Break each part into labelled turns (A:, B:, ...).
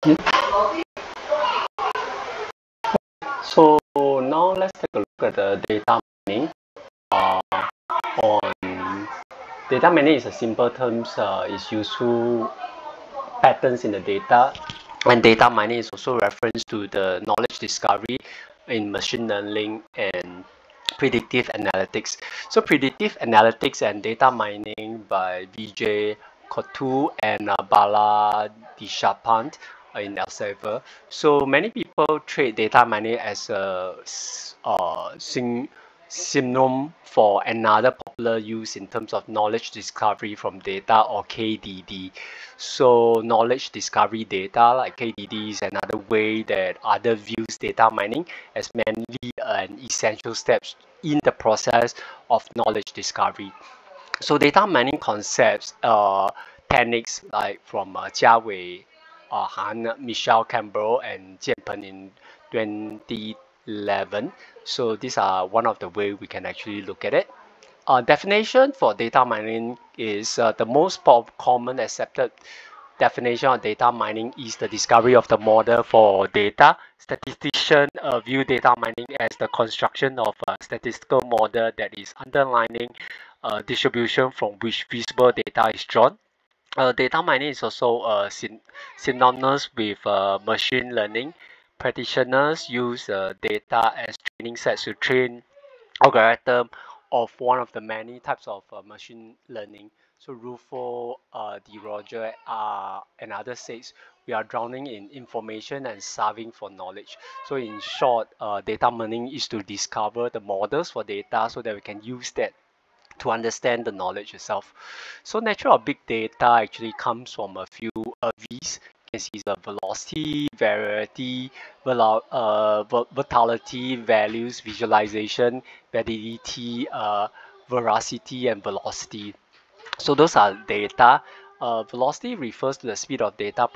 A: So now let's take a look at the data mining. On data mining is a simple terms is useful patterns in the data, and data mining is also reference to the knowledge discovery in machine learning and predictive analytics. So predictive analytics and data mining by Vijay, Kotu and Bala Deshpande in Elsevier. So many people treat data mining as a synonym for another popular use in terms of knowledge discovery from data, or KDD. So knowledge discovery data, like KDD, is another way that other views data mining as mainly an essential steps in the process of knowledge discovery. So data mining concepts, techniques like from Jia Wei, Han, Michelle Campbell, and Jianpeng in 2011. So these are one of the way we can actually look at it. Definition for data mining is the most common accepted definition of data mining is the discovery of the model for data. Statisticians view data mining as the construction of a statistical model that is underlining a distribution from which visible data is drawn. Data mining is also synonymous with machine learning. Practitioners use data as training sets to train algorithm of one of the many types of machine learning. So Rufo, De Roger, and others says we are drowning in information and starving for knowledge. So in short, data mining is to discover the models for data so that we can use that to understand the knowledge itself. So nature of big data actually comes from a few V's. You can see the velocity, variety, vitality, values, visualization, validity, veracity, and velocity. So those are data. Velocity refers to the speed of data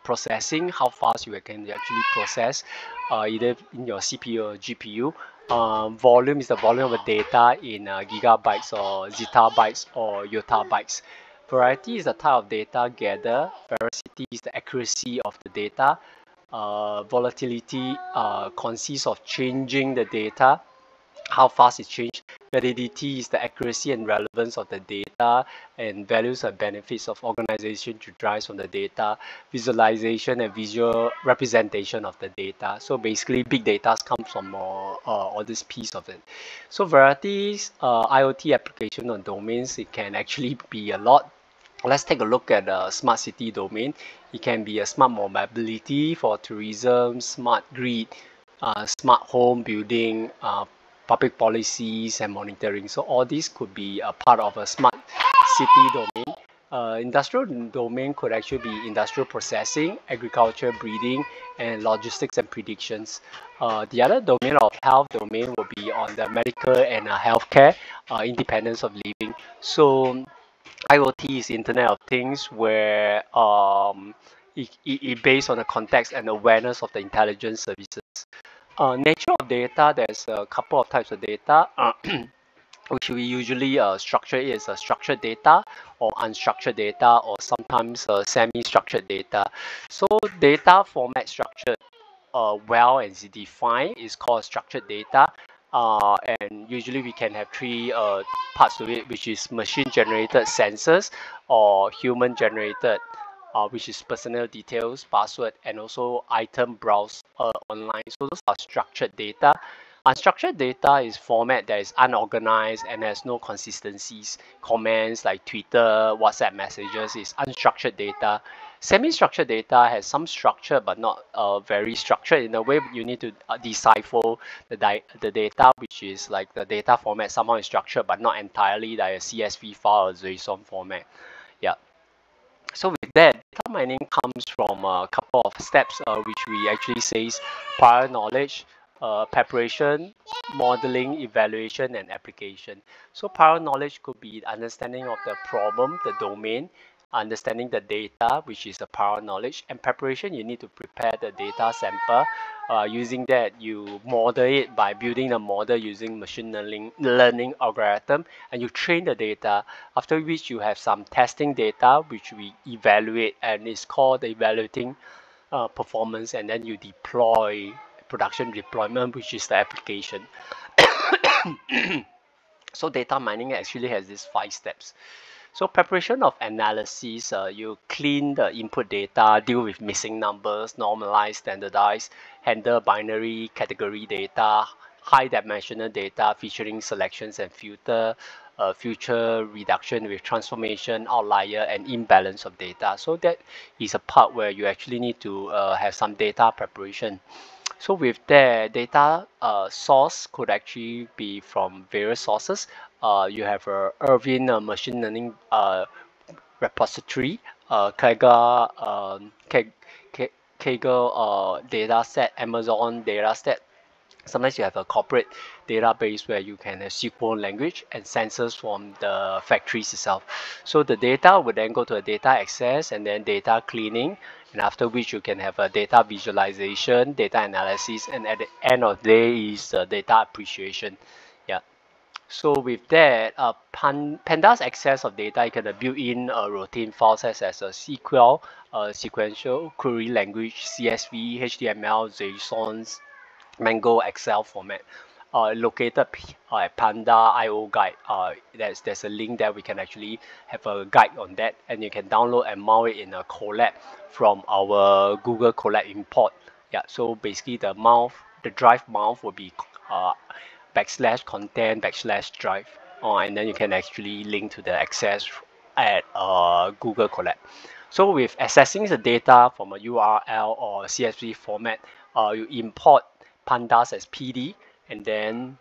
A: processing, how fast you can actually process, either in your CPU or GPU. Volume is the volume of the data in gigabytes or zettabytes or yottabytes. Variety is the type of data gathered. Veracity is the accuracy of the data. Volatility consists of changing the data, how fast it changed. Validity is the accuracy and relevance of the data, and values and benefits of organization to drive from the data. Visualization and visual representation of the data. So basically, big data comes from all this piece of it. So varieties, IoT application on domains, it can actually be a lot. Let's take a look at the smart city domain. It can be a smart mobility for tourism, smart grid, smart home building, public policies and monitoring. So all these could be a part of a smart city domain. Industrial domain could actually be industrial processing, agriculture, breeding, and logistics and predictions. The other domain of health domain will be on the medical and healthcare, independence of living. So IoT is Internet of Things, where it based on the context and awareness of the intelligence services. Nature of data, there's a couple of types of data, which we usually structure it as a structured data or unstructured data, or sometimes semi-structured data. So data format structured well and is defined is called structured data. And usually we can have three parts to it, which is machine generated sensors or human generated, which is personal details, password, and also item browse online. So those are structured data. Unstructured data is format that is unorganized and has no consistencies. Comments like Twitter, WhatsApp messages is unstructured data. Semi-structured data has some structure but not very structured. In a way, you need to decipher the data, which is like the data format somehow is structured but not entirely, like a CSV file or JSON format. Yeah. So with that, data mining comes from a couple of steps, which we actually says prior knowledge, preparation, modeling, evaluation, and application. So prior knowledge could be understanding of the problem, the domain, understanding the data, which is the prior knowledge, and preparation, you need to prepare the data sample. Using that, you model it by building a model using machine learning algorithm, and you train the data, after which you have some testing data which we evaluate, and it's called the evaluating performance, and then you deploy production deployment, which is the application. So data mining actually has these 5 steps. So preparation of analysis, you clean the input data, deal with missing numbers, normalize, standardize, handle binary category data, high dimensional data featuring selections and future reduction with transformation, outlier, and imbalance of data. So that is a part where you actually need to have some data preparation. So with that, data source could actually be from various sources. You have a Irvine machine learning repository, Kaggle, Kaggle data set, Amazon data set. Sometimes you have a corporate database where you can have SQL language and sensors from the factories itself. So the data would then go to a data access and then data cleaning, and after which you can have a data visualization, data analysis, and at the end of the day is data appreciation. Yeah. So with that, Pandas access of data, you can build in routine files such as a SQL, sequential query language, CSV, HTML, JSON, Mango Excel format. Located at Panda IO guide. There's a link there. We can actually have a guide on that, and you can download and mount it in a collab from our Google Colab import. Yeah. So basically, the drive mount will be /content/drive, and then you can actually link to the access at Google Colab. So with accessing the data from a URL or CSV format, you import pandas as PD, and then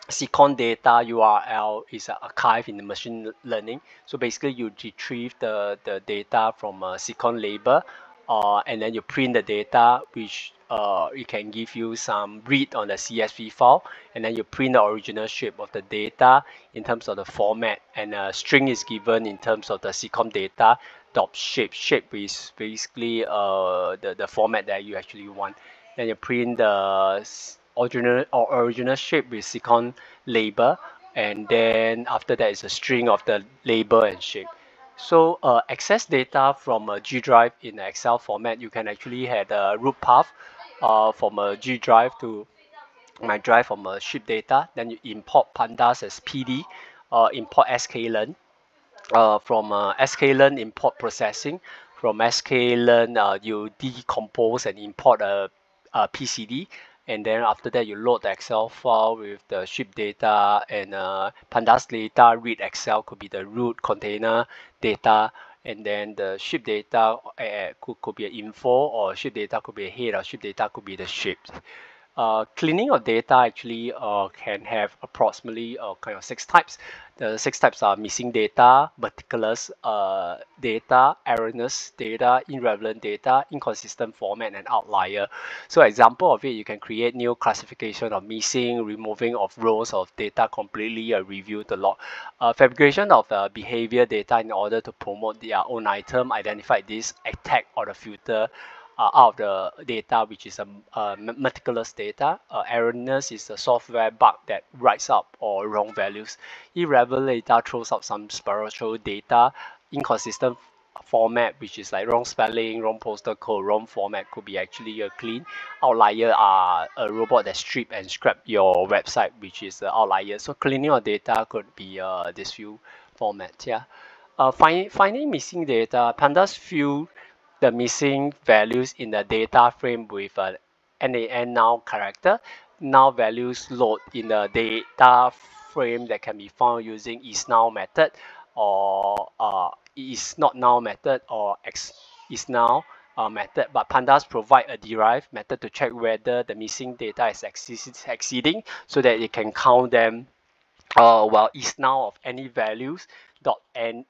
A: Sequon data URL is an archive in the machine learning. So basically, you retrieve the data from a Sequon label, and then you print the data, which it can give you some read on the CSV file, and then you print the original shape of the data in terms of the format, and a string is given in terms of the Sequon data dot shape. Shape is basically the format that you actually want. Then you print the original shape with Sequon label, and then after that is a string of the label and shape. So access data from a G drive in Excel format, you can actually have a root path from a G drive to my drive from a ship data. Then you import pandas as PD, import sklearn, from sklearn import processing. From sklearn, you decompose and import a PCD, and then after that you load the Excel file with the ship data, and pandas data read Excel could be the root container data, and then the ship data could be an info, or ship data could be a head, or ship data could be the shape. Cleaning of data actually can have approximately kind of 6 types. The 6 types are missing data, particulars data, erroneous data, irrelevant data, inconsistent format, and outlier. So example of it, you can create new classification of missing, removing of rows of data completely, review the log. Fabrication of behavior data in order to promote their own item, identify this, attack or the filter out of the data, which is a meticulous data. Erroneous is a software bug that writes up or wrong values. Irrelevant data throws out some spiritual data. Inconsistent format, which is like wrong spelling, wrong postal code, wrong format, could be actually a clean. Outlier are a robot that strip and scrap your website, which is the outlier. So cleaning your data could be this few formats. Yeah. Finding missing data, pandas fill the missing values in the data frame with a NaN null character. Null values load in the data frame that can be found using is null method, or is not null method, or x is null method. But pandas provide a derived method to check whether the missing data is exceeding, so that it can count them. Well, is null of any values dot n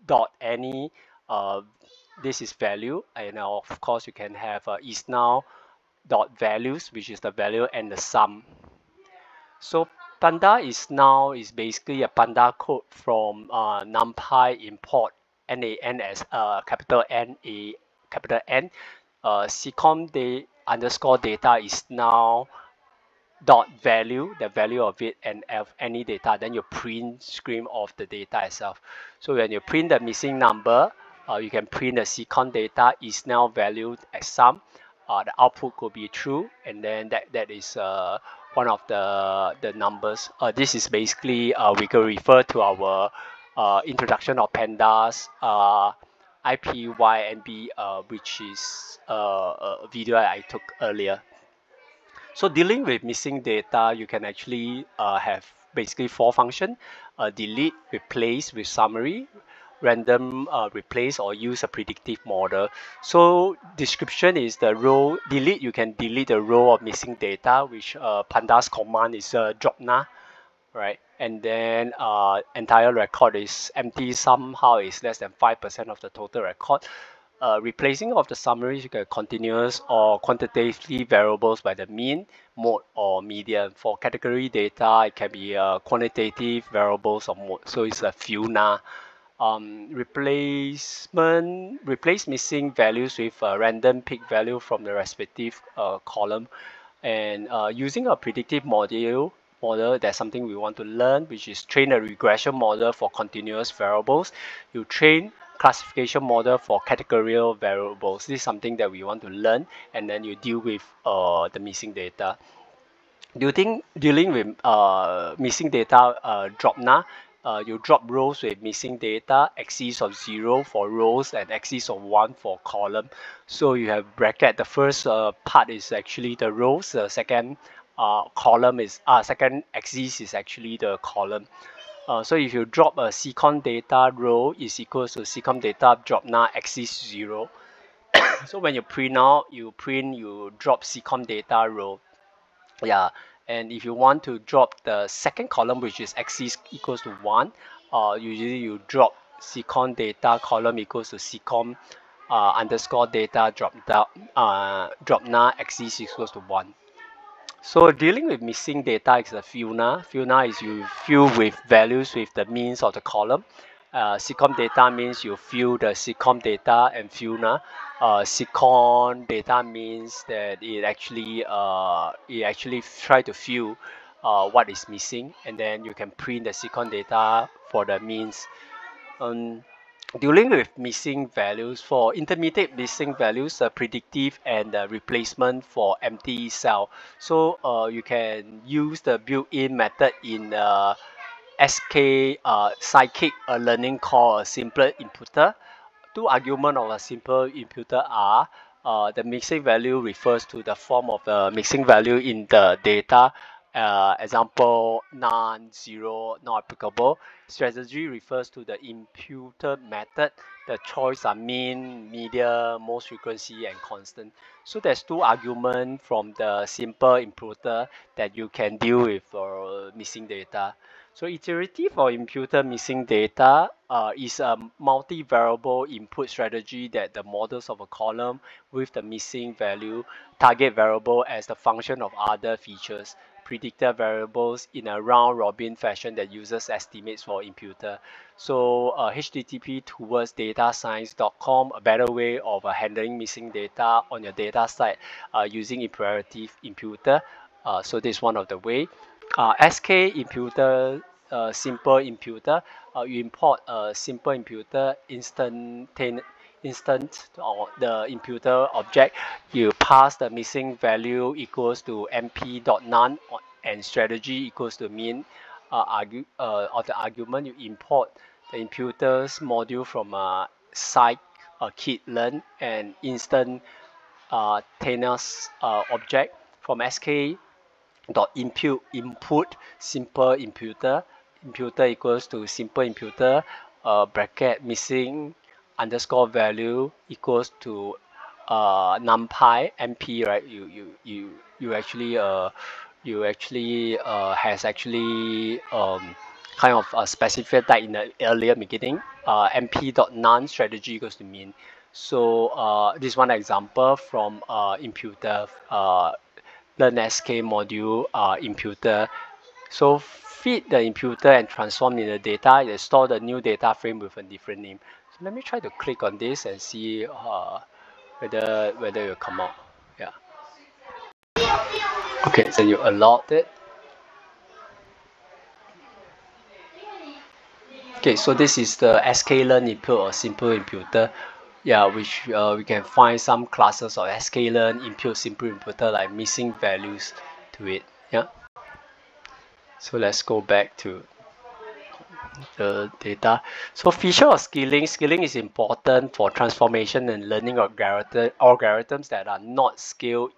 A: dot any this is value, and of course you can have is now dot values, which is the value and the sum. So panda is now is basically a panda code from numpy import NaN as capital N A capital N. Secom day underscore data is now dot value, the value of it, and of any data. Then you print screen of the data itself. So when you print the missing number, you can print the secon data is now valued as sum. The output could be true, and then that is one of the numbers. This is basically we can refer to our introduction of pandas. IPYNB, which is a video I took earlier. So dealing with missing data, you can actually have basically four functions: delete, replace with summary, random replace, or use a predictive model. So description is the row. Delete, you can delete the row of missing data, which pandas command is drop-na, right? And then entire record is empty, somehow is less than 5% of the total record. Replacing of the summaries, you can continuous or quantitatively variables by the mean, mode, or median. For category data, it can be quantitative variables or mode. So it's a FUNA. Replace missing values with a random pick value from the respective column. And using a predictive model, that's something we want to learn, which is train a regression model for continuous variables. You train classification model for categorical variables. This is something that we want to learn, and then you deal with the missing data. Dealing with missing data, drop-na, you drop rows with missing data, axis of 0 for rows and axis of 1 for column. So you have bracket. The first part is actually the rows. The second column is second axis is actually the column. So if you drop a secon data row is equals to secon data drop-na axis 0. So when you print out, you drop secon data row. Yeah, and if you want to drop the second column, which is axis equals to 1, usually you drop secon data column equals to secon underscore data drop-na axis equals to 1. So dealing with missing data is a FUNA. FUNA is you fill with values with the means of the column. Secom data means you fill the secom data and FUNA. Secon data means that it actually try to fill what is missing, and then you can print the secon data for the means. Dealing with missing values, for intermediate missing values, predictive and replacement for empty cell. So you can use the built-in method in SK Scikit learning called a simple imputer. Two arguments of a simple imputer are the missing value refers to the form of the missing value in the data. Example, none, zero, not applicable. Strategy refers to the imputer method. The choice are mean, median, most frequency, and constant. So there's two arguments from the simple imputer that you can deal with missing data. So iterative or imputer missing data is a multi-variable input strategy that the models of a column with the missing value target variable as the function of other features. Predictor variables in a round-robin fashion that uses estimates for imputer. So HTTP towards datascience.com, a better way of handling missing data on your data site using imperative imputer. So this is one of the way. SK imputer, simple imputer. You import a simple imputer instant or the imputer object. You pass the missing value equals to mp.none and strategy equals to mean of the argument. You import the imputers module from scikit-learn and instantaneous object from sk dot input simple imputer equals to simple imputer bracket missing underscore value equals to numpy mp, right? You actually has actually kind of specified that in the earlier beginning. mp.none strategy equals to mean. So this is one example from imputer learn SK module imputer. So feed the imputer and transform in the data. It store the new data frame with a different name. So let me try to click on this and see whether it will come out. Yeah. Okay, so you allowed it. Okay, so this is the sklearn input or simple imputer. Yeah, which we can find some classes of sklearn input, simple imputer like missing values to it. Yeah. So let's go back to the data. So feature of scaling. Scaling is important for transformation and learning of algorithms that are not scale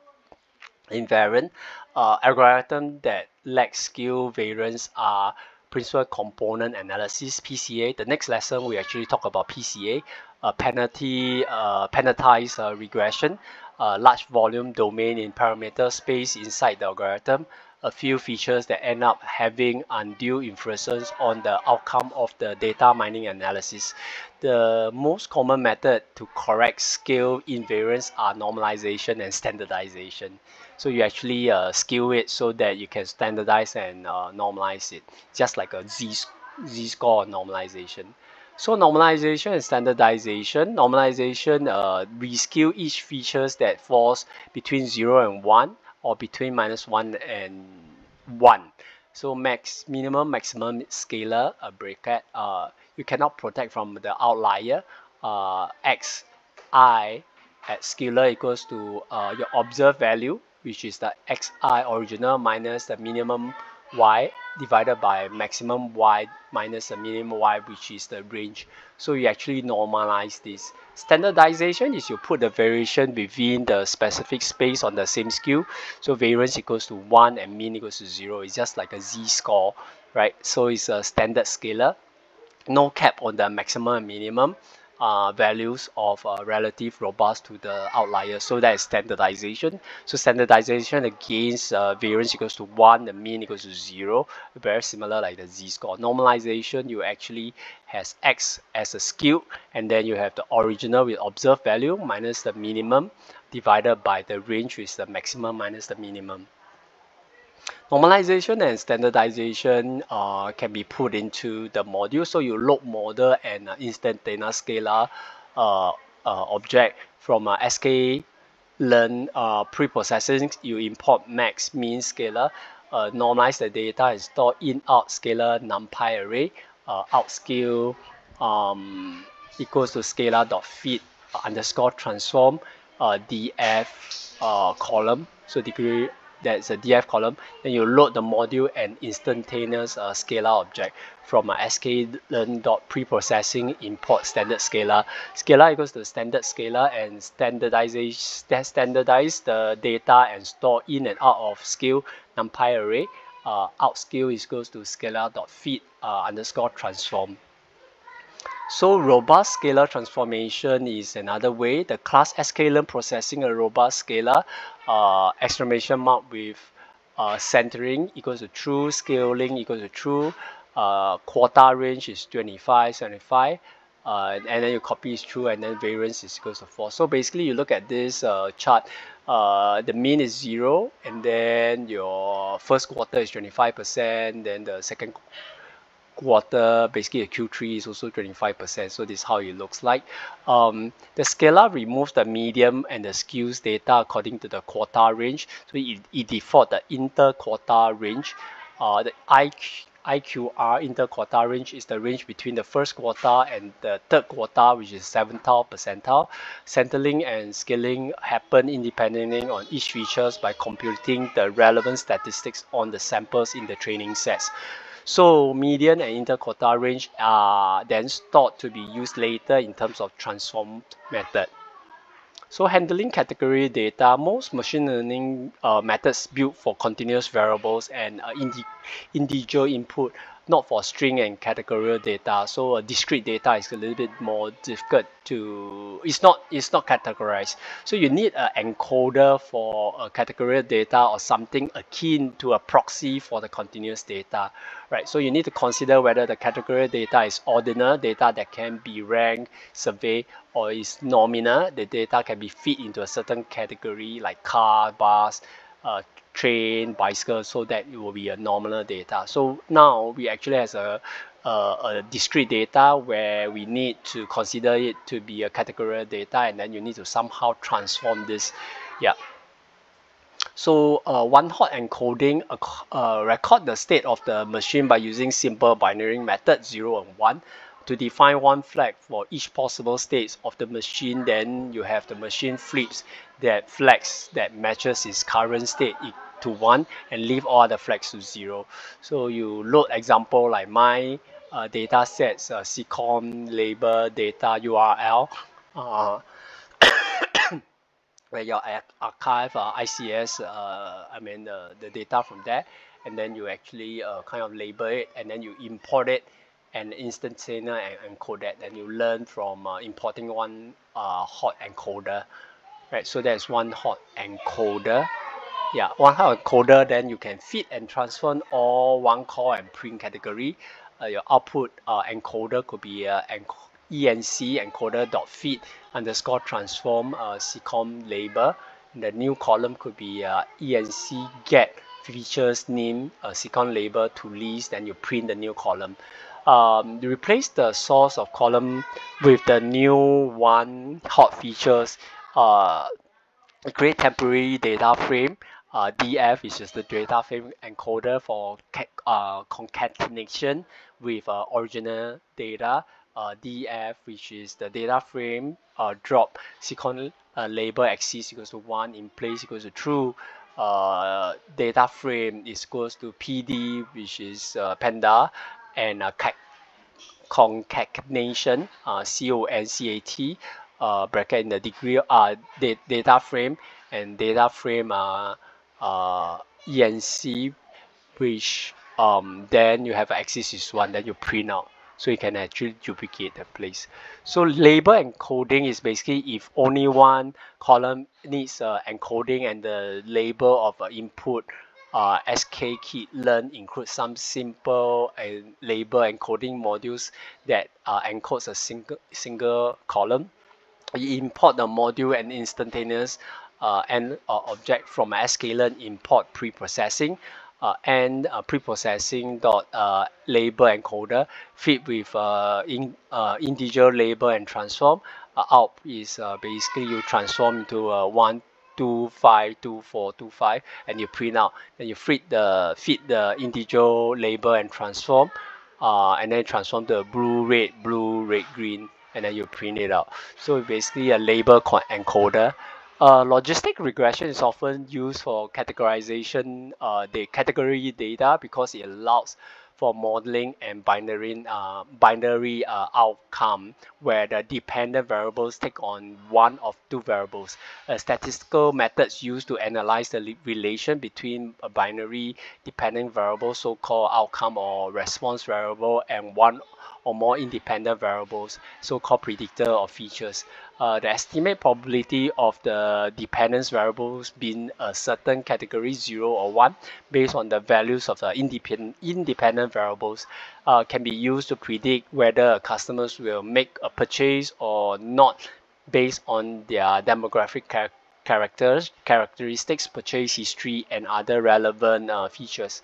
A: invariant. Algorithms that lack scale variance are principal component analysis (PCA). The next lesson we actually talk about PCA, penaltized regression, large volume domain in parameter space inside the algorithm, a few features that end up having undue influences on the outcome of the data mining analysis. The most common method to correct scale invariance are normalization and standardization. So you actually scale it so that you can standardize and normalize it, just like a z-score normalization. So normalization and standardization. Normalization, we scale each features that falls between 0 and 1 or between -1 and 1. So minimum, maximum scalar, a bracket. You cannot protect from the outlier. Xi at scalar equals to your observed value, which is the xi original minus the minimum y divided by maximum y minus the minimum y, which is the range. So you actually normalize this. Standardization is you put the variation within the specific space on the same skew. So variance equals to 1 and mean equals to 0. It's just like a z-score, right? So it's a standard scalar. No cap on the maximum and minimum values of relative robust to the outlier. So that is standardization. So standardization against variance equals to 1, the mean equals to 0. Very similar like the z-score. Normalization, you actually has x as a skew, and then you have the original with observed value minus the minimum divided by the range, which is the maximum minus the minimum. Normalization and standardization can be put into the module. So you load model and instantaneous scalar object from sklearn pre-processing. You import max, mean, scalar, normalize the data and store in out scalar numpy array, outscale equals to scalar dot feed underscore transform df column. So degree, that's a df column. Then you load the module and instantaneous scalar object from a sklearn dot preprocessing import standard scalar. Scalar equals to standard scalar and standardize the data and store in and out of scale numpy array. Outscale is equals to scalar dot feed underscore transform. So robust scalar transformation is another way. The class sklearn processing a robust scalar, exclamation mark with centering equals to true, scaling equals to true, quota range is 25, 75, and then your copy is true, and then variance is equals to 4. So basically you look at this chart, the mean is 0, and then your first quarter is 25%, then the second quarter, basically a Q3 is also 25%. So this is how it looks like. The scalar removes the medium and the skews data according to the quota range. So it default the inter-quota range. The IQR inter-quota range is the range between the first quarter and the third quarter, which is 7th percentile. Centering and scaling happen independently on each features by computing the relevant statistics on the samples in the training sets. So median and inter-quota range are then thought to be used later in terms of transform method. So handling category data, most machine learning methods built for continuous variables and integer input, not for string and categorical data. So discrete data is a little bit more difficult to, it's not categorized. So you need an encoder for categorical data or something akin to a proxy for the continuous data, right? So you need to consider whether the categorical data is ordinal data that can be ranked, surveyed, or is nominal. The data can be fit into a certain category like car, bus, train, bicycle, so that it will be a nominal data. So now we actually has a a discrete data where we need to consider it to be a categorical data, and then you need to somehow transform this. Yeah. So one-hot encoding record the state of the machine by using simple binary method 0 and 1 to define one flag for each possible states of the machine. Then you have the machine flips that flags that matches its current state to 1 and leave all the flags to 0. So you load example like my data sets, SICOM label data URL. Where you archive ICS, I mean the data from there, and then you actually kind of label it, and then you import it and instantaneous and encode that. Then you learn from importing one hot encoder, right? So that's one hot encoder. Yeah, one hot encoder, then you can feed and transform all one call and print category. Your output encoder could be enc encoder.feed underscore transform SICOM label. And the new column could be enc get features name SICOM label to list, then you print the new column. You replace the source of column with the new one hot features. Create temporary data frame, DF, which is the data frame encoder for concatenation with original data, DF, which is the data frame drop SICOM label axis equals to 1, in place equals to true, data frame is equals to PD, which is panda, and concatenation, CONCAT, bracket in the degree data frame, and data frame ENC, which then you have axis is 1, then you print out, so you can actually duplicate the place. So label encoding is basically if only one column needs encoding and the label of input sklearn includes some simple label encoding modules that encodes a single column. You import the module and instantaneous and object from sklearn import preprocessing and preprocessing dot label encoder feed with integer label and transform. Out is basically you transform into 1 2 5 2 4 2 5 and you print out. Then you feed the integer label and transform, and then transform to blue red green, and then you print it out. So basically a label encoder. Logistic regression is often used for categorization, the category data, because it allows for modeling and binary outcome where the dependent variables take on one of two variables. Statistical methods used to analyze the relation between a binary dependent variable, so-called outcome or response variable, and one or more independent variables, so-called predictor or features. The estimate probability of the dependence variables being a certain category 0 or 1 based on the values of the independent variables can be used to predict whether customers will make a purchase or not based on their demographic characteristics, purchase history, and other relevant features.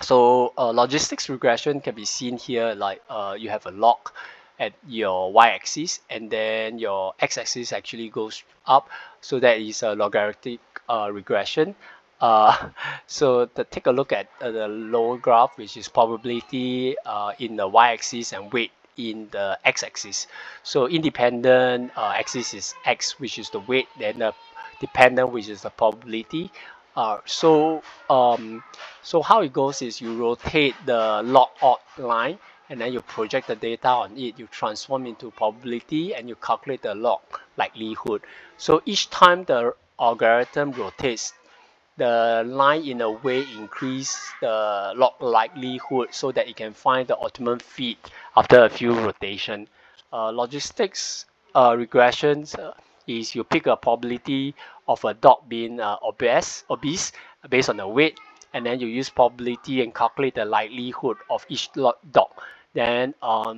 A: So logistics regression can be seen here, like you have a log at your y-axis, and then your x-axis actually goes up, so that is a logarithmic regression. So take a look at the lower graph, which is probability in the y-axis and weight in the x-axis. So independent axis is x, which is the weight, then the dependent, which is the probability. So how it goes is you rotate the log odd line, and then you project the data on it. You transform into probability, and you calculate the log likelihood. So each time the algorithm rotates the line in a way increase the log likelihood, so that it can find the optimum fit after a few rotation. Logistics regressions is you pick a probability of a dog being obese based on the weight, and then you use probability and calculate the likelihood of each dog. Then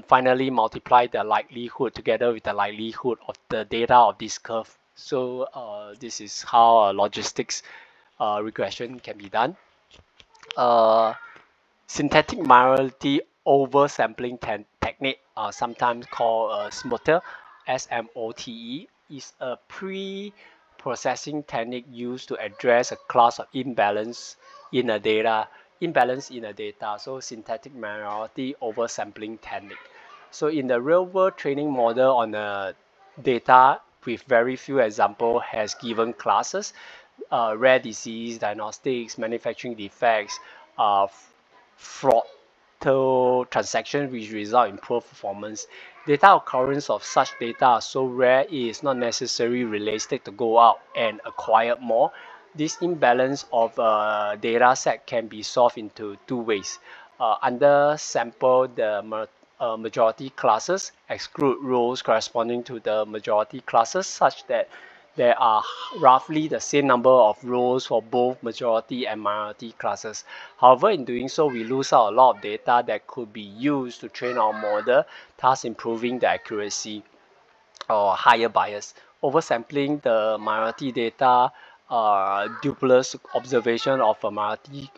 A: finally multiply the likelihood together with the likelihood of the data of this curve. So this is how logistics regression can be done. Synthetic oversampling technique, sometimes called SMOTE, SMOTE, is a pre-processing technique used to address a class of imbalance in a data. So synthetic minority oversampling technique. So in the real-world training model on a data with very few examples has given classes, rare disease, diagnostics, manufacturing defects, fraud transaction which result in poor performance. Data occurrence of such data are so rare it is not necessarily realistic to go out and acquire more. This imbalance of data set can be solved into two ways. Under sample the majority classes, exclude rows corresponding to the majority classes such that there are roughly the same number of rows for both majority and minority classes. However, in doing so, we lose out a lot of data that could be used to train our model, thus improving the accuracy or higher bias. Oversampling the minority data, dupless observation of a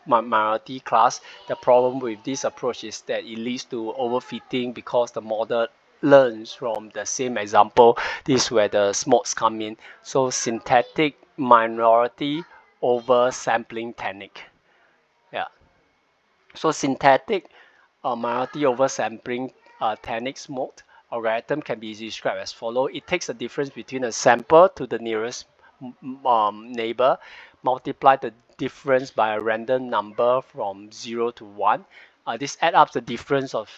A: minority class. The problem with this approach is that it leads to overfitting because the model learns from the same example. This is where the smarts come in. So synthetic minority oversampling technique. Yeah. So synthetic minority oversampling techniques mode algorithm can be described as follows. It takes the difference between a sample to the nearest neighbor, multiply the difference by a random number from 0 to 1. This adds up the difference of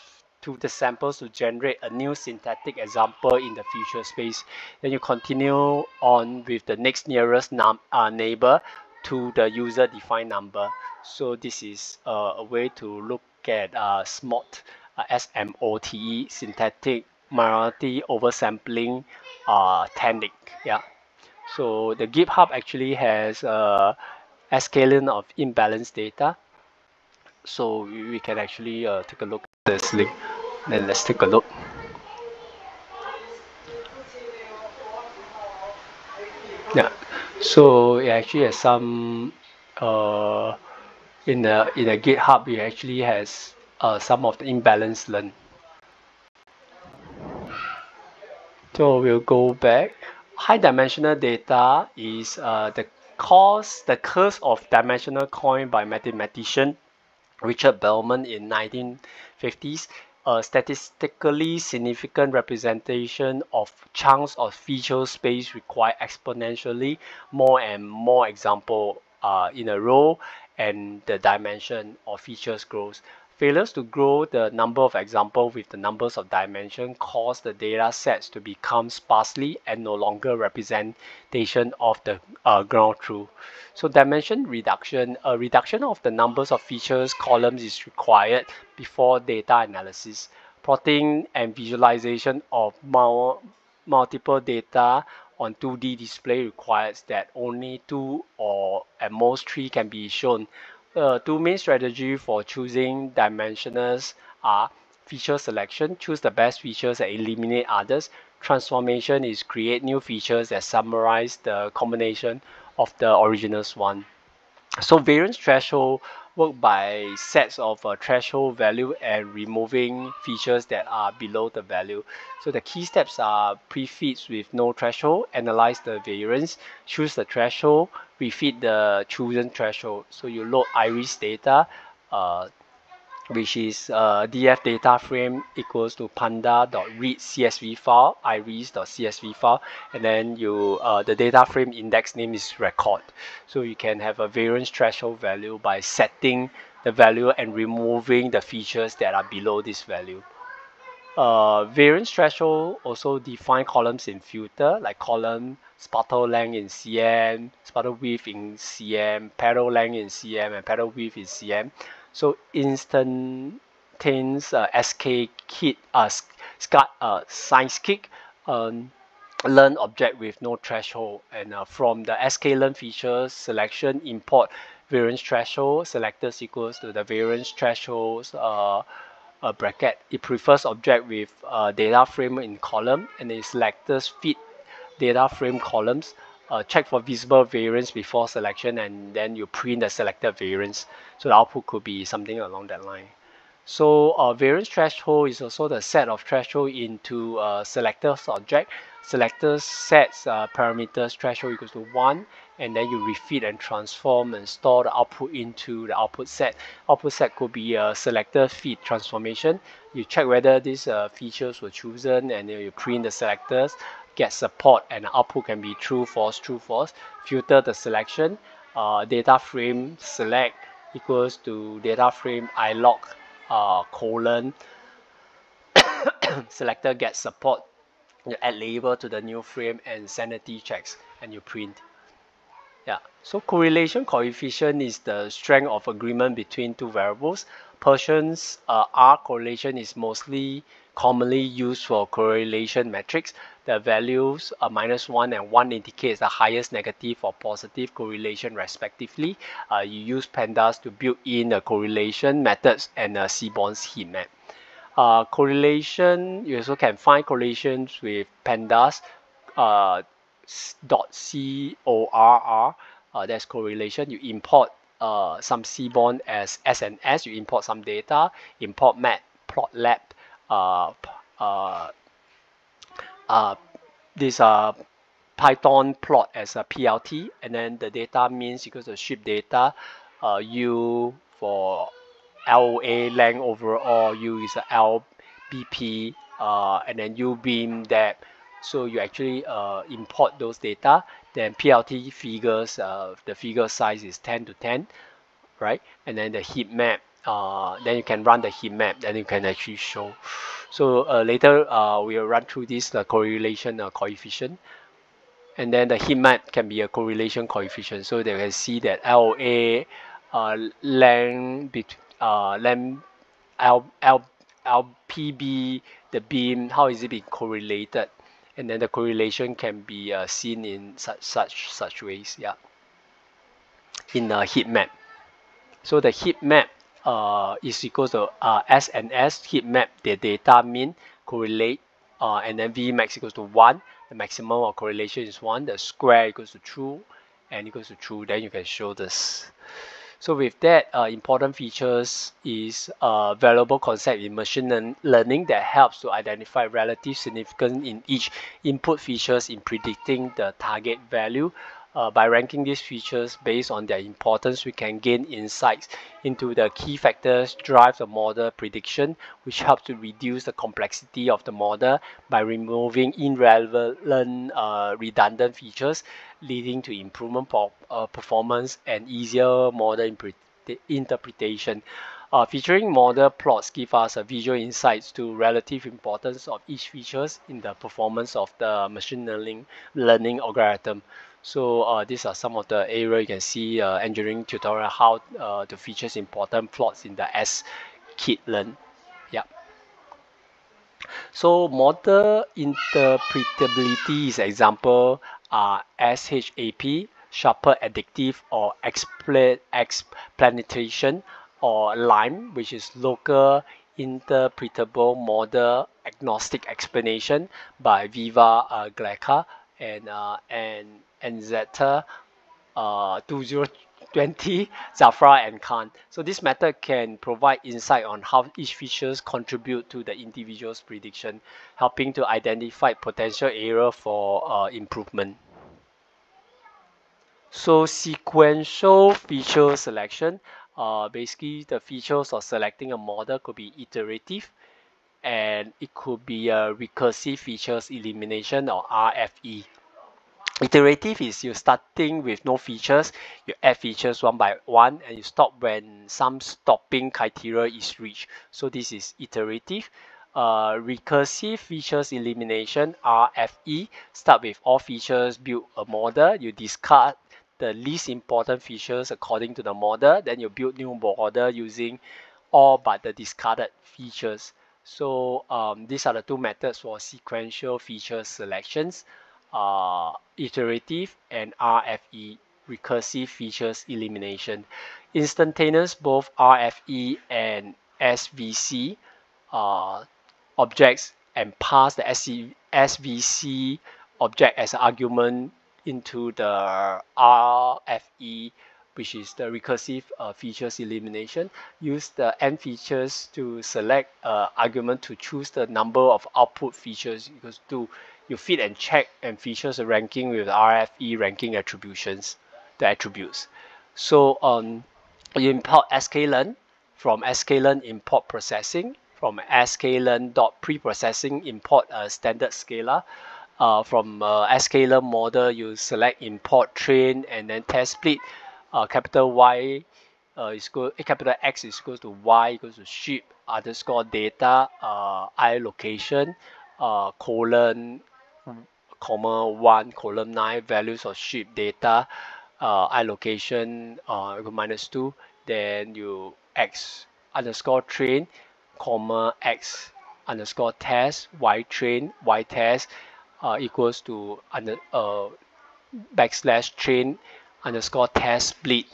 A: to the samples to generate a new synthetic example in the feature space. Then you continue on with the next nearest neighbor to the user defined number. So this is a way to look at SMOT, SMOTE, synthetic minority oversampling technique. Yeah. So the GitHub actually has a scaling of imbalanced data. So we can actually take a look at this link. Then let's take a look. Yeah. So it actually has some in the GitHub. It actually has some of the imbalance learned. So we'll go back. High dimensional data is the curse of dimensional coined by mathematician Richard Bellman in 1950s. A statistically significant representation of chunks of feature space require exponentially more and more example in a row, and the dimension of features grows. Failures to grow the number of examples with the numbers of dimension cause the data sets to become sparsely and no longer representation of the ground truth. So dimension reduction, a reduction of the numbers of features columns is required before data analysis. Plotting and visualization of multiple data on 2D display requires that only two or at most three can be shown. Two main strategies for choosing dimensionals are feature selection, choose the best features and eliminate others. Transformation is create new features that summarize the combination of the originals one. So variance threshold work by sets of threshold value and removing features that are below the value. So the key steps are prefits with no threshold, analyze the variance, choose the threshold, refit the chosen threshold. So you load iris data, which is df data frame equals to panda.read CSV file, iris.csv file, and then you the data frame index name is record. So you can have a variance threshold value by setting the value and removing the features that are below this value. Variance threshold also define columns in filter, like column spattle length in cm, spattle width in cm, petal length in cm, and petal width in cm. So instantaneous SK kit, science kick, learn object with no threshold, and from the sklearn feature selection import variance threshold selectors equals to the variance thresholds bracket. It prefers object with data frame in column, and the selectors fit data frame columns. Check for visible variance before selection, and then you print the selected variance. So the output could be something along that line. So variance threshold is also the set of threshold into selectors object. Selectors sets parameters threshold equals to 1, and then you refeed and transform and store the output into the output set. Output set could be a selector feed transformation. You check whether these features were chosen, and then you print the selectors, get support, and the output can be true, false, true, false. Filter the selection. Data frame select equals to data frame ilog colon selector get support. You add label to the new frame and sanity checks, and you print. Yeah. So correlation coefficient is the strength of agreement between two variables. Pearson's R correlation is mostly commonly used for correlation metrics. The values -1 and 1 indicates the highest negative or positive correlation respectively. You use pandas to build in the correlation methods and Seaborn's heat map. Correlation, you also can find correlations with pandas .corr. That's correlation. You import some Seaborn as SNS. You import some data. Import matplotlib. This Python plot as a PLT, and then the data means equals to ship data. U for LOA length overall, U is a LBP, and then U beam depth. So you actually import those data. Then PLT figures, the figure size is 10 to 10, right? And then the heat map, then you can run the heat map, then you can actually show. So later we'll run through this correlation coefficient. And then the heat map can be a correlation coefficient. So they can see that LOA length LPB, the beam, how is it being correlated? And then the correlation can be seen in such ways, yeah, in a heat map. So the heat map is equal to SNS heat map, the data mean correlate, and then Vmax equals to 1. The maximum of correlation is 1. The square equals to true and equals to true. Then you can show this. So with that, important features is a valuable concept in machine learning that helps to identify relative significance in each input features in predicting the target value. By ranking these features based on their importance, we can gain insights into the key factors drive the model prediction, which helps to reduce the complexity of the model by removing irrelevant redundant features, leading to improvement for performance and easier model interpretation. Featuring model plots give us a visual insights to relative importance of each features in the performance of the machine learning algorithm. So these are some of the area you can see engineering tutorial how to features important plots in the sklearn. Yeah. So model interpretability is example SHAP, sharper additive or explanation, or LIME, which is local interpretable model agnostic explanation by Viva Gleika and Zeta 2020, Zafra and Khan. So this method can provide insight on how each features contribute to the individual's prediction, helping to identify potential area for improvement. So sequential feature selection, basically the features of selecting a model could be iterative, and it could be a recursive features elimination or RFE. Iterative is you starting with no features, you add features one by one, and you stop when some stopping criteria is reached. So this is iterative. Recursive features elimination, RFE, start with all features, build a model, you discard the least important features according to the model, then you build new model using all but the discarded features. So these are the two methods for sequential feature selections. Iterative and RFE, recursive features elimination. Instantaneous, both RFE and SVC objects, and pass the SVC object as an argument into the RFE which is the recursive features elimination. Use the n features to select argument to choose the number of output features equals to you feed and check and features ranking with RFE ranking attributions, the attributes. So you import sklearn. From sklearn import processing. From sklearn dot preprocessing import a standard scalar. From sklearn model you select import train and then test split. Capital Y capital X is equal to Y equals to ship underscore data I location colon comma 1 column 9 values of ship data I location minus 2, then you X underscore train comma X underscore test Y train Y test equals to backslash train underscore test split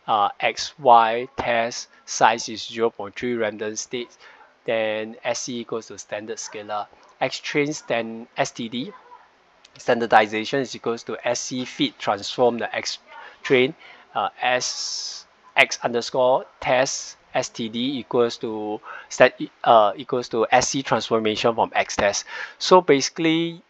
A: XY test size is 0.3 random states, then SC equals to standard scalar. X trains then STD standardization is equals to SC feed transform the X train S X underscore test STD equals to SC transformation from X test. So basically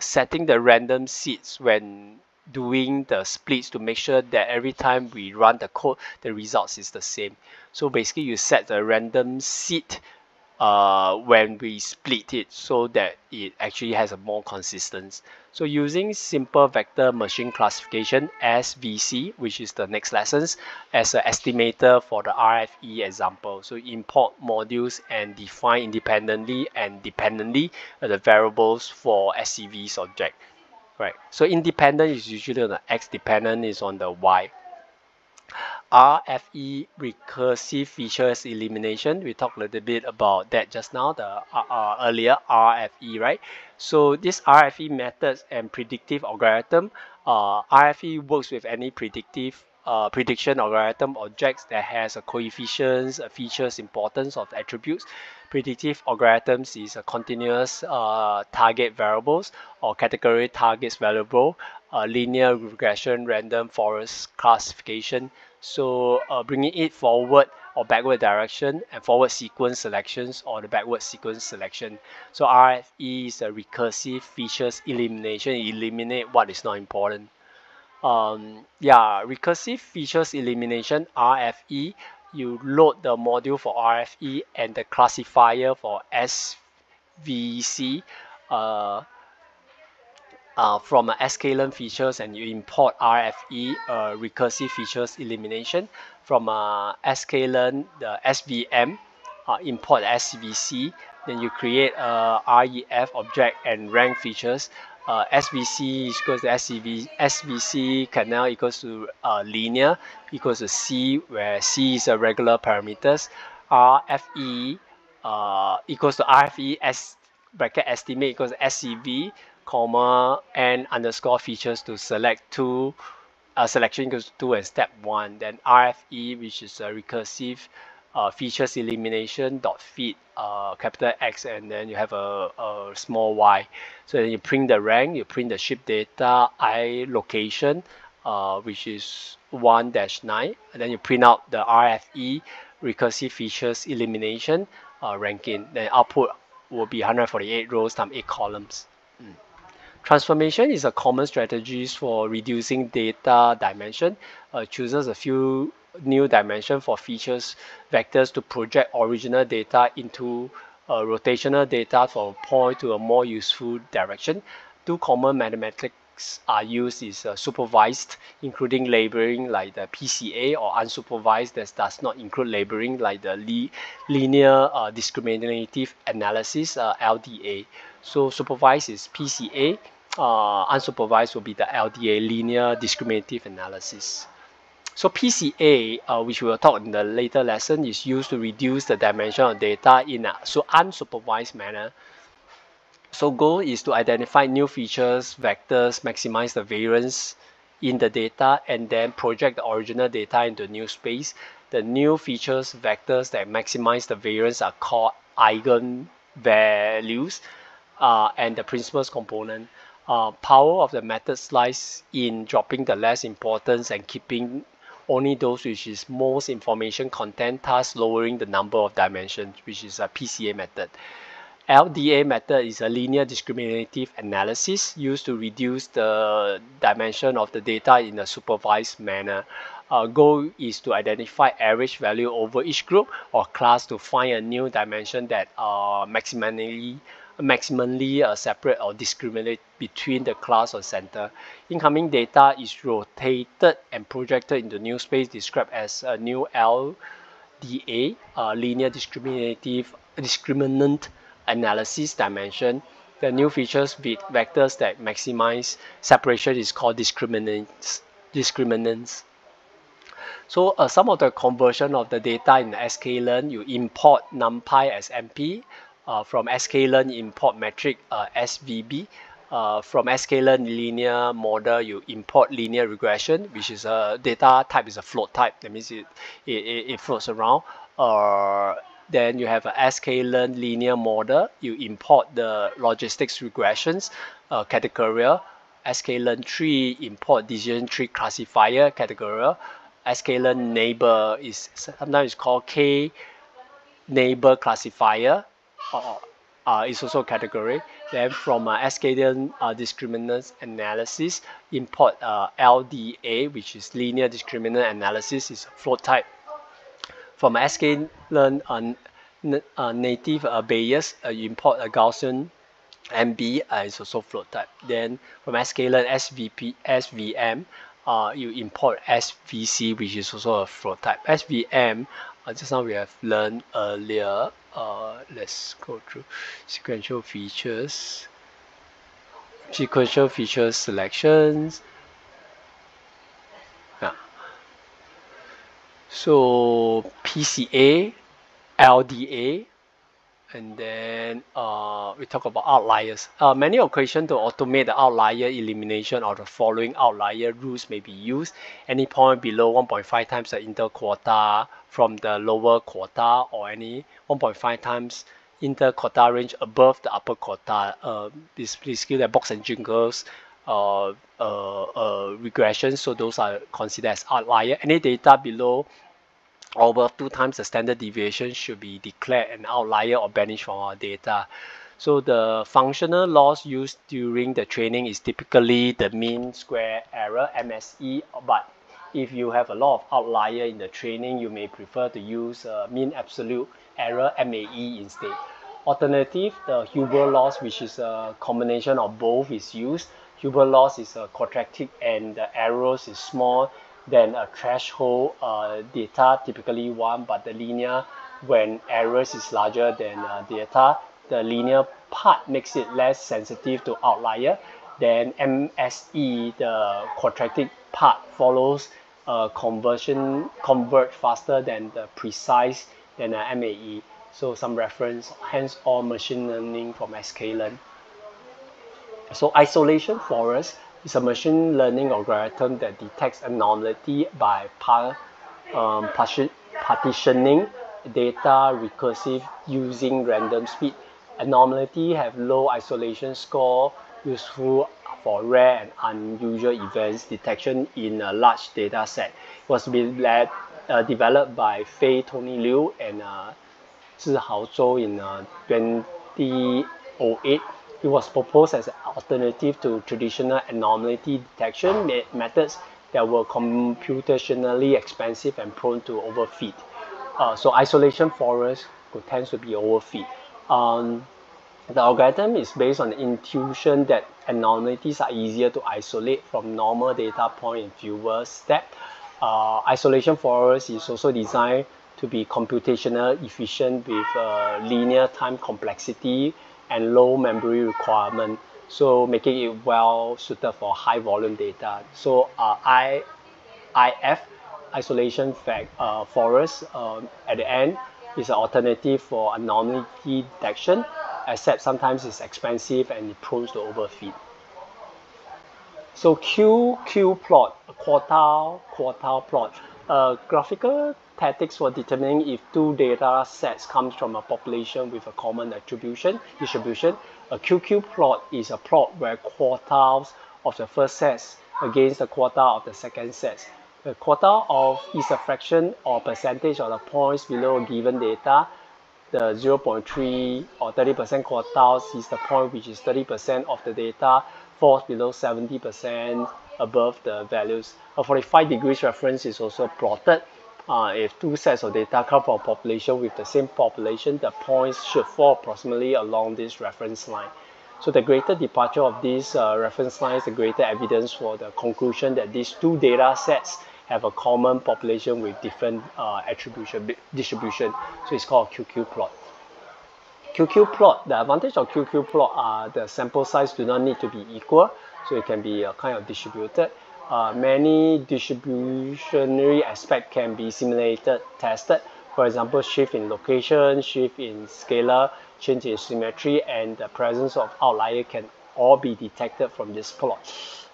A: setting the random seeds when doing the splits to make sure that every time we run the code the results is the same. So basically you set the random seed when we split it so that it actually has a more consistency. So using simple vector machine classification SVC, which is the next lessons, as an estimator for the RFE example. So import modules and define independently and dependently the variables for SCV's object. Right. So independent is usually on the X, dependent is on the Y. RFE recursive features elimination. We talked a little bit about that just now, the earlier RFE, right? So this RFE methods and predictive algorithm, RFE works with any predictive prediction algorithm objects that has a coefficients, a features, importance of attributes. Predictive algorithms is a continuous target variables or category targets variable, linear regression, random forest classification. So bringing it forward or backward direction and forward sequence selections or the backward sequence selection. So RFE is a recursive features elimination. Eliminate what is not important. Recursive features elimination RFE. You load the module for RFE and the classifier for SVC. From sklearn features and you import RFE recursive features elimination from sklearn the SVM import SVC, then you create a REF object and rank features. SVC equals to SVC canal equals to linear equals to C, where C is a regular parameters. RFE equals to RFE S bracket estimate equals to SCV comma n underscore features to select two selection equals to 2 and step 1. Then RFE, which is a recursive features elimination dot feed capital X, and then you have a small y. So then you print the rank, you print the ship data I location, which is 1-9, and then you print out the RFE recursive features elimination ranking. Then output will be 148 rows times 8 columns. Transformation is a common strategy for reducing data dimension. Chooses a few new dimension for features vectors to project original data into rotational data for point to a more useful direction. Two common mathematics are used is supervised, including labeling like the PCA, or unsupervised that does not include labeling like the linear discriminative analysis LDA. So supervised is PCA. Unsupervised will be the LDA, linear discriminative analysis. So PCA, which we will talk in the later lesson, is used to reduce the dimension of data in a unsupervised manner. So goal is to identify new features, vectors, maximize the variance in the data, and then project the original data into new space. The new features, vectors that maximize the variance are called eigenvalues, and the principles component. Power of the method lies in dropping the less importance and keeping only those which is most information content, thus lowering the number of dimensions, which is a PCA method. LDA method is a linear discriminative analysis used to reduce the dimension of the data in a supervised manner. Goal is to identify average value over each group or class to find a new dimension that maximally separate or discriminate between the class or center. Incoming data is rotated and projected into new space described as a new LDA, linear discriminant analysis dimension. The new features with vectors that maximize separation is called discriminants. So some of the conversion of the data in sklearn, you import numpy as MP. From sklearn, import metric SVB. From sklearn linear model, you import linear regression, which is a data type is a float type. That means it floats around. Then you have a sklearn linear model. You import the logistics regressions categorical. sklearn tree, import decision tree classifier categorical. sklearn neighbor is sometimes called K neighbor classifier. Is also a category. Then from sklearn discriminant analysis, import LDA, which is linear discriminant analysis, is a float type. From sklearn native Bayes, you import a Gaussian MB is also float type. Then from sklearn SVM, you import SVC, which is also a float type. SVM, just now we have learned earlier. Let's go through sequential features selections. So PCA, LDA, and then we talk about outliers. Many occasions to automate the outlier elimination of the following outlier rules may be used. Any point below 1.5 times the interquartile from the lower quartile, or any 1.5 times interquartile range above the upper quartile. This basically the box and jingles regression. So those are considered as outlier. Any data below or above 2 times the standard deviation should be declared an outlier or banished from our data. So the functional loss used during the training is typically the mean square error, MSE, but if you have a lot of outlier in the training, you may prefer to use mean absolute error, MAE, instead. Alternative, the Huber loss, which is a combination of both, is used. Huber loss is quadratic and the errors is small. Then a threshold data, typically 1, but the linear, when errors is larger than data, the linear part makes it less sensitive to outlier. Then MSE, the quadratic part, follows converge faster than the precise than the MAE. So some reference, hence all machine learning from sklearn. So isolation forest is a machine learning algorithm that detects anomaly by partitioning data recursive using random speed. Anomaly have low isolation score, useful for rare and unusual events detection in a large data set. It was developed by Fei Tony Liu and Zhihao Zhou in 2008. It was proposed as an alternative to traditional anomaly detection methods that were computationally expensive and prone to overfit. So isolation forest tends to be overfit. The algorithm is based on the intuition that anomalies are easier to isolate from normal data point in fewer steps. Isolation forest is also designed to be computational efficient with linear time complexity and low memory requirement, so making it well suited for high volume data. So IF, isolation forest, at the end is an alternative for anomaly detection, except sometimes it's expensive and it prone to overfit. So Q plot, a quartile plot, graphical tactics for determining if two data sets comes from a population with a common distribution. A QQ plot is a plot where quartiles of the first set against the quartile of the second set. The quartile is a fraction or percentage of the points below a given data. The 0.3 or 30% quartiles is the point which is 30% of the data falls below 70% above the values. A 45 degrees reference is also plotted. If two sets of data come from a population with the same population, the points should fall approximately along this reference line. So the greater departure of these reference lines, the greater evidence for the conclusion that these two data sets have a common population with different distribution. So it's called QQ plot. QQ plot, the advantage of QQ plot are the sample size do not need to be equal, so it can be kind of distributed. Many distributionary aspects can be simulated, tested. For example, shift in location, shift in scalar, change in symmetry, and the presence of outlier can all be detected from this plot.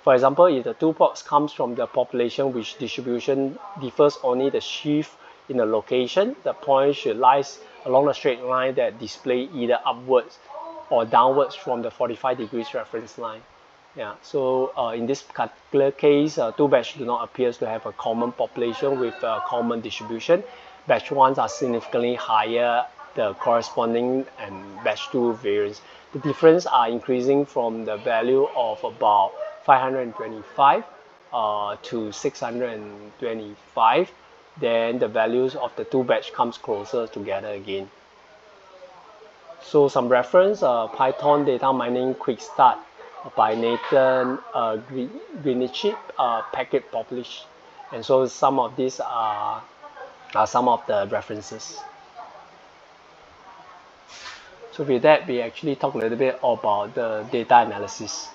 A: For example, if the two plots comes from the population which distribution differs only the shift in the location, the point should lie along a straight line that display either upwards or downwards from the 45 degrees reference line. Yeah, so in this particular case, two batches do not appear to have a common population with a common distribution. Batch 1 are significantly higher, the corresponding and batch 2 variance. The difference are increasing from the value of about 525 to 625. Then the values of the two batch comes closer together again. So some reference, Python data mining quick start by Nathan Greenwich, packet published. And so some of these are some of the references. So with that, we actually talk a little bit about the data analysis.